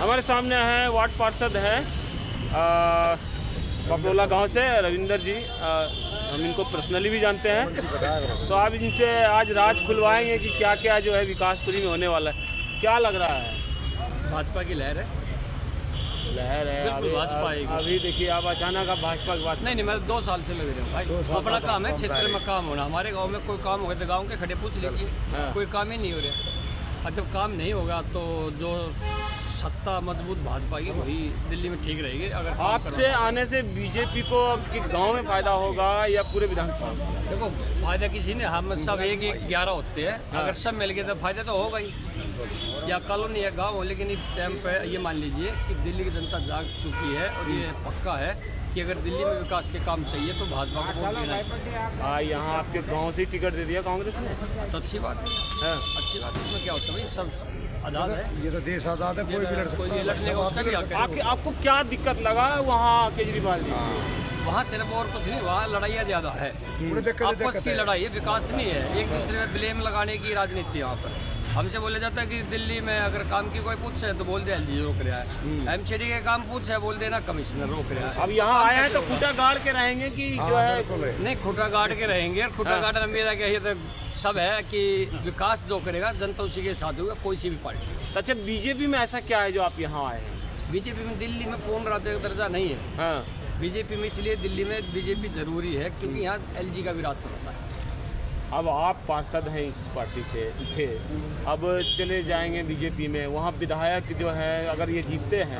हमारे सामने है वार्ड पार्षद है बकरोला गांव से रविंदर जी। हम इनको पर्सनली भी जानते हैं, तो आप इनसे आज राज खुलवाएंगे कि क्या क्या जो है विकासपुरी में होने वाला है। क्या लग रहा है? भाजपा की लहर है। लहर है अभी देखिए आप अचानक आप भाजपा की बात नहीं, मैं 2 साल से लग रहा हूँ भाई। अपना काम है, क्षेत्र में काम होना। हमारे गांव में कोई काम हो गया तो गांव के खड़े पूछ लीजिए, कोई काम ही नहीं हो रहा। और जब काम नहीं होगा तो जो सत्ता मजबूत भाजपा की वही दिल्ली में ठीक रहेगी। अगर आपसे आने से बीजेपी को गांव में फायदा होगा या पूरे विधानसभा? देखो, फायदा किसी ने, हम सब एक 11 होते हैं। अगर सब मिल गए तो फायदा तो होगा ही, या कॉलोनी या गाँव हो। लेकिन इस टाइम पे ये मान लीजिए कि दिल्ली की जनता जाग चुकी है और ये पक्का है कि अगर दिल्ली में विकास के काम चाहिए तो भाजपा को वोट देना है। यहाँ आपके गांव से ही टिकट दे दिया कांग्रेस ने, तो अच्छी बात है। अच्छी बात है। इसमें क्या होता है भाई, सब आज़ाद है, ये तो देश आज़ाद है, कोई भी लड़ सकता है। लड़ने का उसका भी हक है। आपको क्या दिक्कत लगा वहाँ केजरीवाल जी? वहाँ सिर्फ और कुछ नहीं, वहाँ लड़ाइयाँ ज़्यादा है, आपस की लड़ाई है, विकास नहीं है। एक दूसरे में ब्लेम लगाने की राजनीति है। वहाँ पर हमसे बोला जाता है कि दिल्ली में अगर काम की कोई पूछे तो बोल दे एलजी रोक रहा है, एमसीडी के काम पूछे बोल देना कमिश्नर रोक रहा है। अब यहाँ आए हैं तो खूटा गाड़ के रहेंगे कि जो है? नहीं, खूटा गाड़ के रहेंगे। और खूटा गाड़ना मेरा क्या, ये तो सब है कि विकास जो करेगा जनता उसी के साथ होगा, कोई सी भी पार्टी। अच्छा, बीजेपी में ऐसा क्या है जो आप यहाँ आए हैं? बीजेपी में दिल्ली में पूर्ण राज्य का दर्जा नहीं है। बीजेपी में इसलिए दिल्ली में बीजेपी जरूरी है क्योंकि यहाँ एलजी का भी राज चलता है। अब आप पार्षद हैं इस पार्टी से थे, अब चले जाएंगे बीजेपी में, वहाँ विधायक जो है अगर ये जीतते हैं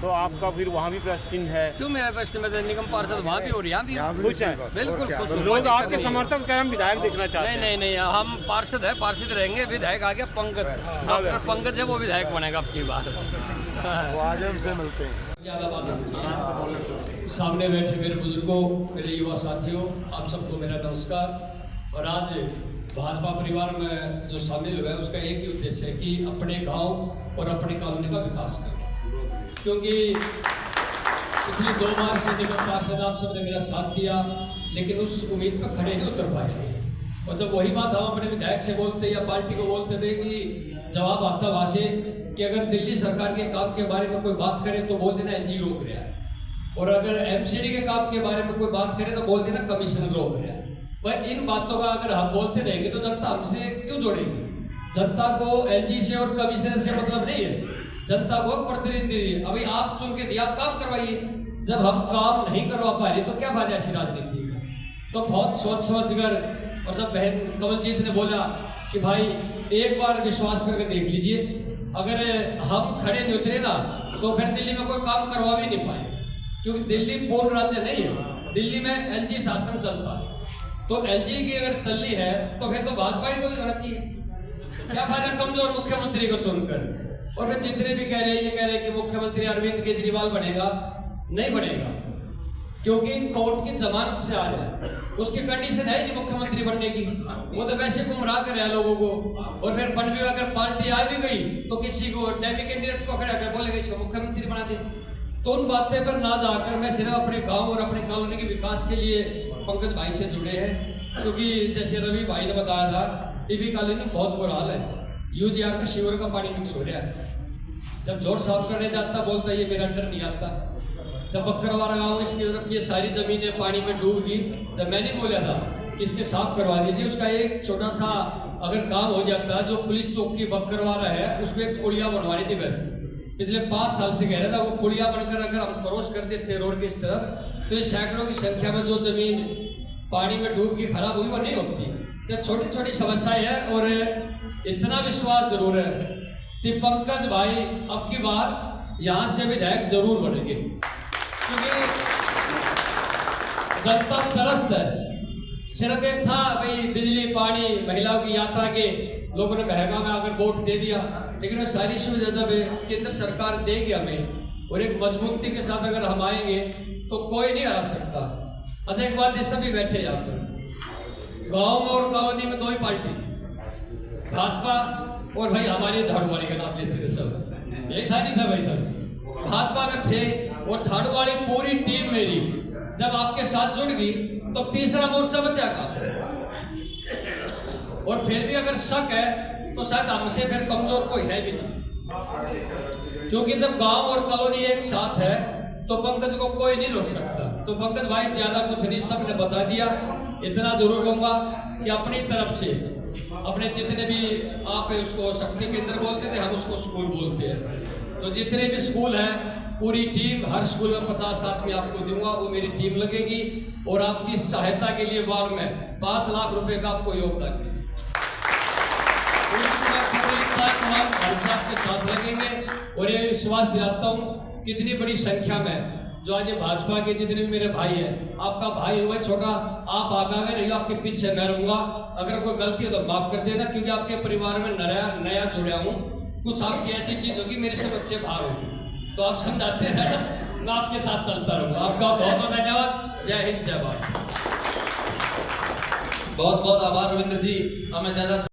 तो आपका फिर वहाँ भी प्रश्न है। क्यों मेरा प्रश्न में निगम पार्षद वहाँ भी और यहाँ भी खुश है? बिल्कुल खुश। लोग आपके समर्थक कह हम विधायक देखना चाहते हैं। नहीं, हम पार्षद है, पार्षद रहेंगे। विधायक आ गया पंकज, डॉक्टर पंकज है, वो विधायक बनेगा अपनी बात। आज हमसे मिलते हैं। ज़्यादा बात सामने बैठे मेरे बुजुर्गों, मेरे युवा साथियों, आप सबको मेरा नमस्कार। और आज भाजपा परिवार में जो शामिल हुआ है उसका एक ही उद्देश्य है कि अपने गांव और अपने कॉलोनी का विकास करें। क्योंकि पिछले 2 माह से निगम पार्षद आप सबने मेरा साथ दिया, लेकिन उस उम्मीद पर खड़े नहीं उतर पाए। और जब वही बात हम अपने विधायक से बोलते या पार्टी को बोलते थे कि जवाब आता वहाँ से कि अगर दिल्ली सरकार के काम के बारे में कोई बात करे तो बोल देना एलजी रोक रहा है, और अगर एमसीडी के काम के बारे में कोई बात करे तो बोल देना कमिश्नर रोक रहा है। पर इन बातों का अगर हम बोलते रहेंगे तो जनता हमसे क्यों जोड़ेगी? जनता को एलजी से और कमिश्नर से मतलब नहीं है, जनता को प्रतिनिधि। अभी आप चुन के दिया, काम करवाइए। जब हम काम नहीं करवा पा रहे तो क्या फायदा ऐसी राजनीति का? तो बहुत सोच समझ कर, और जब बहन कमलजीत ने बोला कि भाई एक बार विश्वास करके देख लीजिए, अगर हम खड़े नहीं उतरे ना तो फिर दिल्ली में कोई काम करवा भी नहीं पाए, क्योंकि दिल्ली पूर्ण राज्य नहीं है। दिल्ली में एलजी शासन चलता है, तो एलजी की अगर चलनी है तो फिर तो भाजपा ही को भी होना चाहिए। क्या फायदा कमजोर मुख्यमंत्री को चुनकर? और फिर जितने भी कह रहे हैं, ये कह रहे हैं कि मुख्यमंत्री अरविंद केजरीवाल बनेगा, नहीं बनेगा, क्योंकि कोर्ट की जमानत से आ रहा है। उसकी कंडीशन है नहीं मुख्यमंत्री बनने की, वो तो वैसे गुमराह कर रहा है लोगों को। और फिर बन भी अगर पार्टी आ भी गई तो किसी को डेमी कैंडिडेट को खड़ा कर बोलेगा इसको मुख्यमंत्री बना दे। तो उन बातें पर ना जाकर मैं सिर्फ अपने गांव और अपने कॉलोनी के विकास के लिए पंकज भाई से जुड़े हैं, क्योंकि जैसे रवि भाई ने बताया था, टीबी कॉलोनी में बहुत बुरा हाल है। यूजीआर में सीवर का पानी मिक्स हो रहा है। जब जोड़ साफ करने जाता बोलता ये मेरा अंडर नहीं आता। जब बकरवाड़ा गाँव इसकी तरफ ये सारी जमीनें पानी में डूब गई, तब मैंने बोला था कि इसके साफ करवा दीजिए। उसका एक छोटा सा अगर काम हो जाता, जो पुलिस चौकी बकरवाड़ा है उसमें एक पुलिया बनवानी थी। बस पिछले 5 साल से कह रहा था वो पुलिया बनकर अगर हम क्रॉस कर देते रोड के इस तरफ तो ये सैकड़ों की संख्या में जो जमीन पानी में डूब के खराब हुई वो नहीं होती। तो छोटी छोटी समस्याएं है, और इतना विश्वास जरूर है कि पंकज भाई अब की बार यहाँ से विधायक जरूर बनेंगे, क्योंकि जनता त्रस्त है। सिर्फ एक था भाई बिजली पानी महिलाओं की यात्रा के लोगों ने महंगा में आकर वोट दे दिया, लेकिन वो सारी सुविधा जब केंद्र सरकार देगी हमें और एक मजबूती के साथ अगर हम आएंगे तो कोई नहीं हरा सकता। अधिक बात ये सभी बैठे यहाँ पर गाँव में और कॉलोनी में 2 ही पार्टी, भाजपा और भाई हमारे झाड़ू वाले का नाम लेते थे सब, एक था नहीं था भाई सब भाजपा में थे। और झाड़ू वाली पूरी टीम मेरी जब आपके साथ जुड़ गई तो तीसरा मोर्चा बचा का। और फिर भी अगर शक है तो शायद हमसे फिर कमजोर कोई है भी नहीं। क्योंकि जब गांव और कॉलोनी एक साथ है तो पंकज को कोई नहीं रोक सकता। तो पंकज भाई ज्यादा कुछ नहीं, सबने बता दिया। इतना जरूर कहूंगा कि अपनी तरफ से अपने जितने भी आप उसको शक्ति केंद्र बोलते थे, हम उसको स्कूल बोलते हैं, तो जितने भी स्कूल हैं पूरी टीम, हर स्कूल में 50 आदमी आपको दूंगा, वो मेरी टीम लगेगी और आपकी सहायता के लिए वार्ड में 5 लाख रुपए का आपको योगदान देंगे। के साथ लगेंगे और ये विश्वास दिलाता हूँ कितनी बड़ी संख्या में जो आज भाजपा के जितने भी मेरे भाई हैं, आपका भाई हुआ छोटा, आप आगे रहिए, आपके पीछे मैं रहूंगा। अगर कोई गलती हो तो माफ कर देना, क्योंकि आपके परिवार में नया जुड़ा हूँ। कुछ आपकी ऐसी चीज होगी मेरी समझ से बाहर होगी, तो आप समझाते रहना, मैं आपके साथ चलता रहूंगा। आपका बहुत बहुत धन्यवाद। जय हिंद, जय भारत। बहुत बहुत आभार रविंद्र जी। अब मैं ज्यादा